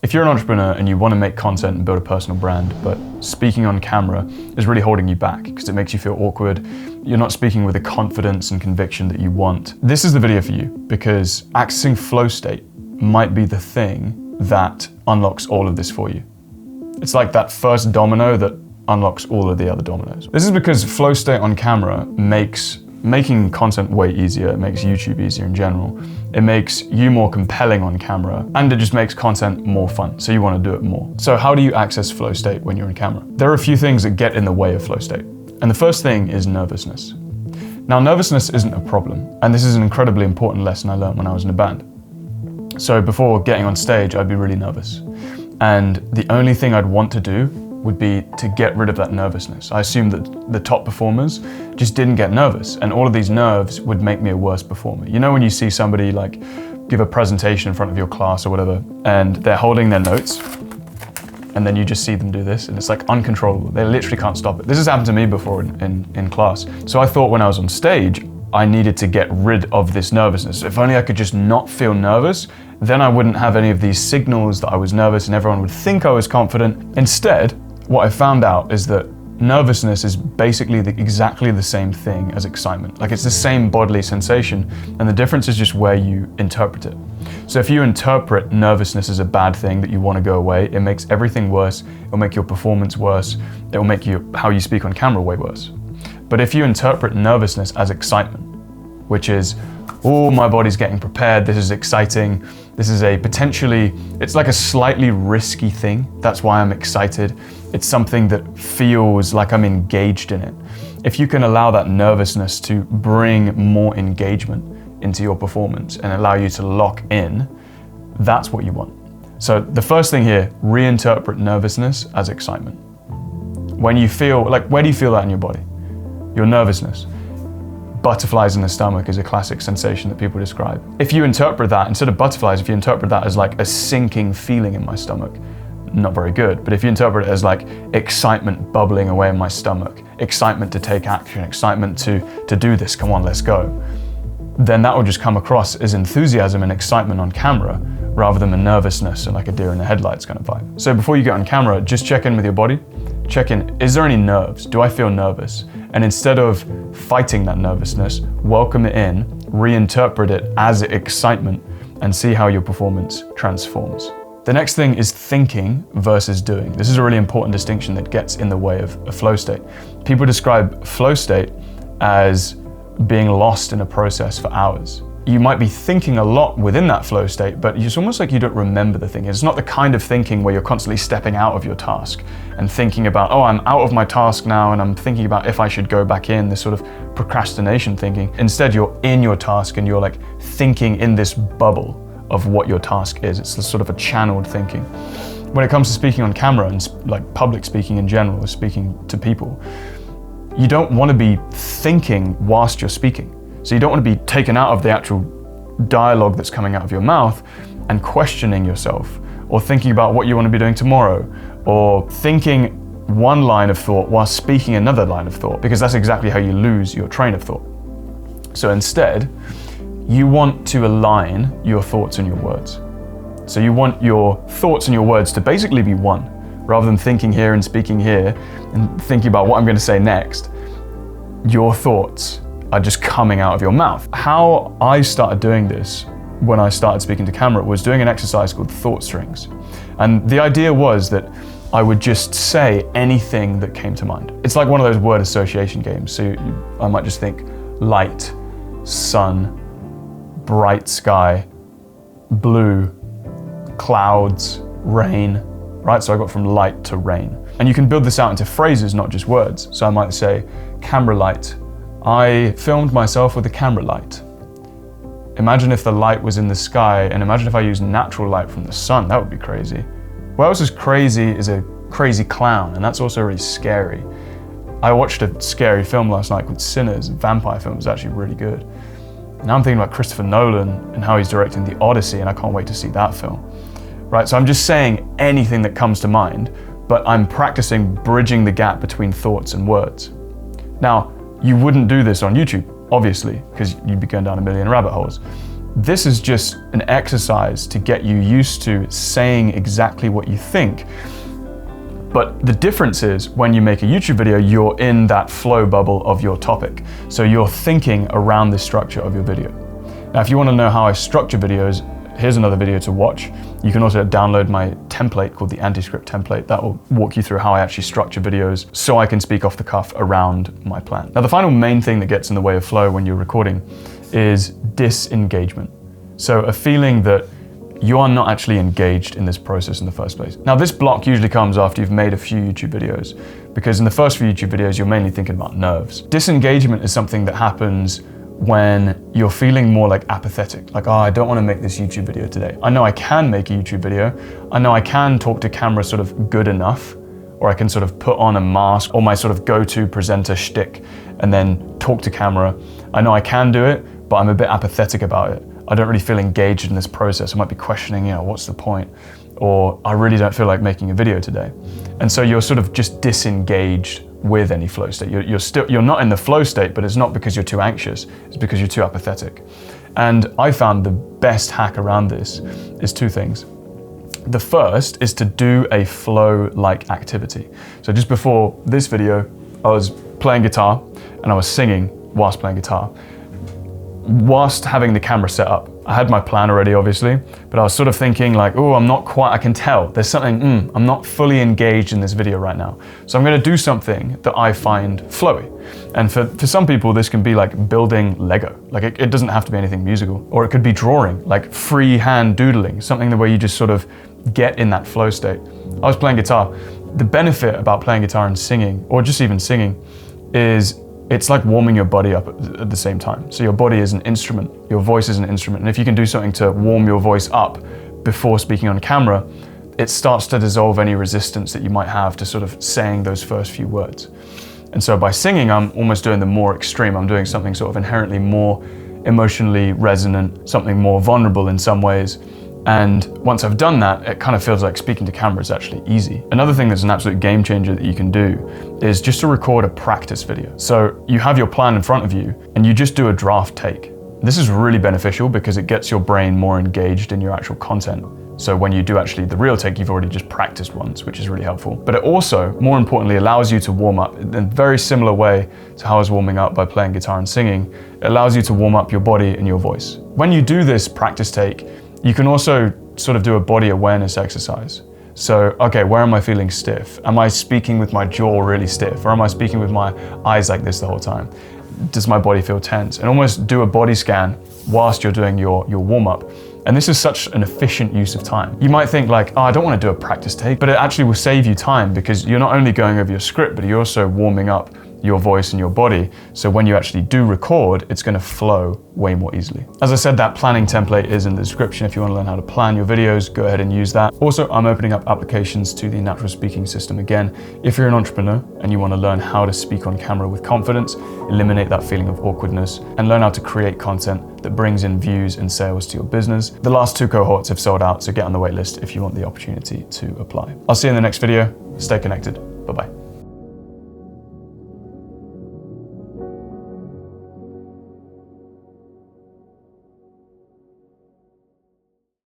If you're an entrepreneur and you want to make content and build a personal brand, but speaking on camera is really holding you back because it makes you feel awkward, you're not speaking with the confidence and conviction that you want, this is the video for you, because accessing flow state might be the thing that unlocks all of this for you. It's like that first domino that unlocks all of the other dominoes. This is because flow state on camera makes making content way easier. It makes YouTube easier in general. It makes you more compelling on camera, and it just makes content more fun, so you want to do it more. So how do you access flow state when you're in camera? There are a few things that get in the way of flow state. And the first thing is nervousness. Now, nervousness isn't a problem, and this is an incredibly important lesson I learned when I was in a band. So before getting on stage, I'd be really nervous. And the only thing I'd want to do would be to get rid of that nervousness. I assumed that the top performers just didn't get nervous, and all of these nerves would make me a worse performer. You know when you see somebody like give a presentation in front of your class or whatever, and they're holding their notes, and then you just see them do this, and it's like uncontrollable. They literally can't stop it. This has happened to me before in class. So I thought when I was on stage, I needed to get rid of this nervousness. If only I could just not feel nervous, then I wouldn't have any of these signals that I was nervous and everyone would think I was confident. Instead, what I found out is that nervousness is basically exactly the same thing as excitement. Like, it's the same bodily sensation, and the difference is just where you interpret it. So if you interpret nervousness as a bad thing that you want to go away, it makes everything worse. It'll make your performance worse. It will make how you speak on camera way worse. But if you interpret nervousness as excitement, which is, oh, my body's getting prepared, this is exciting, this is it's like a slightly risky thing, that's why I'm excited. It's something that feels like I'm engaged in it. If you can allow that nervousness to bring more engagement into your performance and allow you to lock in, that's what you want. So the first thing here, reinterpret nervousness as excitement. When you feel, like, where do you feel that in your body? Your nervousness. Butterflies in the stomach is a classic sensation that people describe. If you interpret that, instead of butterflies, if you interpret that as like a sinking feeling in my stomach, not very good. But if you interpret it as like excitement bubbling away in my stomach, excitement to take action, excitement to do this, come on, let's go, then that will just come across as enthusiasm and excitement on camera rather than the nervousness and like a deer in the headlights kind of vibe. So before you get on camera, just check in with your body. Check in, is there any nerves? Do I feel nervous? And instead of fighting that nervousness, welcome it in, reinterpret it as excitement, and see how your performance transforms. The next thing is thinking versus doing. This is a really important distinction that gets in the way of a flow state. People describe flow state as being lost in a process for hours. You might be thinking a lot within that flow state, but it's almost like you don't remember the thing. It's not the kind of thinking where you're constantly stepping out of your task and thinking about, oh, I'm out of my task now and I'm thinking about if I should go back in, this sort of procrastination thinking. Instead, you're in your task and you're like thinking in this bubble of what your task is. It's sort of a channeled thinking. When it comes to speaking on camera and like public speaking in general, or speaking to people, you don't want to be thinking whilst you're speaking. So you don't want to be taken out of the actual dialogue that's coming out of your mouth and questioning yourself, or thinking about what you want to be doing tomorrow, or thinking one line of thought while speaking another line of thought, because that's exactly how you lose your train of thought. So instead, you want to align your thoughts and your words. So you want your thoughts and your words to basically be one, rather than thinking here and speaking here and thinking about what I'm going to say next. Your thoughts are just coming out of your mouth. How I started doing this when I started speaking to camera was doing an exercise called thought strings. And the idea was that I would just say anything that came to mind. It's like one of those word association games. So I might just think light, sun, bright sky, blue, clouds, rain, right? So I got from light to rain. And you can build this out into phrases, not just words. So I might say, camera light. I filmed myself with a camera light. Imagine if the light was in the sky, and imagine if I used natural light from the sun. That would be crazy. What else is crazy is a crazy clown, and that's also really scary. I watched a scary film last night called Sinners, a vampire film. It was actually really good. And I'm thinking about Christopher Nolan and how he's directing The Odyssey, and I can't wait to see that film. Right, so I'm just saying anything that comes to mind, but I'm practicing bridging the gap between thoughts and words. Now, you wouldn't do this on YouTube, obviously, because you'd be going down a million rabbit holes. this is just an exercise to get you used to saying exactly what you think. But the difference is when you make a YouTube video, you're in that flow bubble of your topic. So you're thinking around the structure of your video. Now, if you want to know how I structure videos, here's another video to watch. You can also download my template called the anti-script template. That will walk you through how I actually structure videos so I can speak off the cuff around my plan. Now, the final main thing that gets in the way of flow when you're recording is disengagement. So a feeling that you are not actually engaged in this process in the first place. Now, this block usually comes after you've made a few YouTube videos, because in the first few YouTube videos, you're mainly thinking about nerves. Disengagement is something that happens when you're feeling more like apathetic, like, oh, I don't want to make this YouTube video today. I know I can make a YouTube video. I know I can talk to camera sort of good enough, or I can sort of put on a mask or my sort of go-to presenter shtick and then talk to camera. I know I can do it, but I'm a bit apathetic about it. I don't really feel engaged in this process. I might be questioning, what's the point? Or I really don't feel like making a video today. And so you're sort of just disengaged with any flow state. You're not in the flow state, but it's not because you're too anxious, it's because you're too apathetic. And I found the best hack around this is two things. The first is to do a flow-like activity. So just before this video, I was playing guitar and I was singing whilst playing guitar, whilst having the camera set up. I had my plan already, obviously, but I was sort of thinking like, oh, I'm not quite, I can tell there's something, I'm not fully engaged in this video right now. So I'm gonna do something that I find flowy. And for some people, this can be like building Lego. Like it doesn't have to be anything musical, or it could be drawing, like free-hand doodling, something the way you just sort of get in that flow state. I was playing guitar. The benefit about playing guitar and singing, or just even singing, is it's like warming your body up at the same time. So your body is an instrument, your voice is an instrument. And if you can do something to warm your voice up before speaking on camera, it starts to dissolve any resistance that you might have to sort of saying those first few words. And so by singing, I'm almost doing the more extreme. I'm doing something sort of inherently more emotionally resonant, something more vulnerable in some ways. And once I've done that, it kind of feels like speaking to camera is actually easy. Another thing that's an absolute game changer that you can do is just to record a practice video. So you have your plan in front of you and you just do a draft take. This is really beneficial because it gets your brain more engaged in your actual content. So when you do actually the real take, you've already just practiced once, which is really helpful. But it also, more importantly, allows you to warm up in a very similar way to how I was warming up by playing guitar and singing. It allows you to warm up your body and your voice. When you do this practice take, you can also sort of do a body awareness exercise. So, okay, where am I feeling stiff? Am I speaking with my jaw really stiff? Or am I speaking with my eyes like this the whole time? Does my body feel tense? And almost do a body scan whilst you're doing your warm-up. And this is such an efficient use of time. You might think like, oh, I don't want to do a practice take, but it actually will save you time because you're not only going over your script, but you're also warming up your voice and your body. So when you actually do record, it's going to flow way more easily. As I said, that planning template is in the description. If you want to learn how to plan your videos, go ahead and use that. Also, I'm opening up applications to the natural speaking system again. If you're an entrepreneur and you want to learn how to speak on camera with confidence, eliminate that feeling of awkwardness, and learn how to create content that brings in views and sales to your business, the last 2 cohorts have sold out, so get on the wait list if you want the opportunity to apply. I'll see you in the next video. Stay connected. Bye-bye.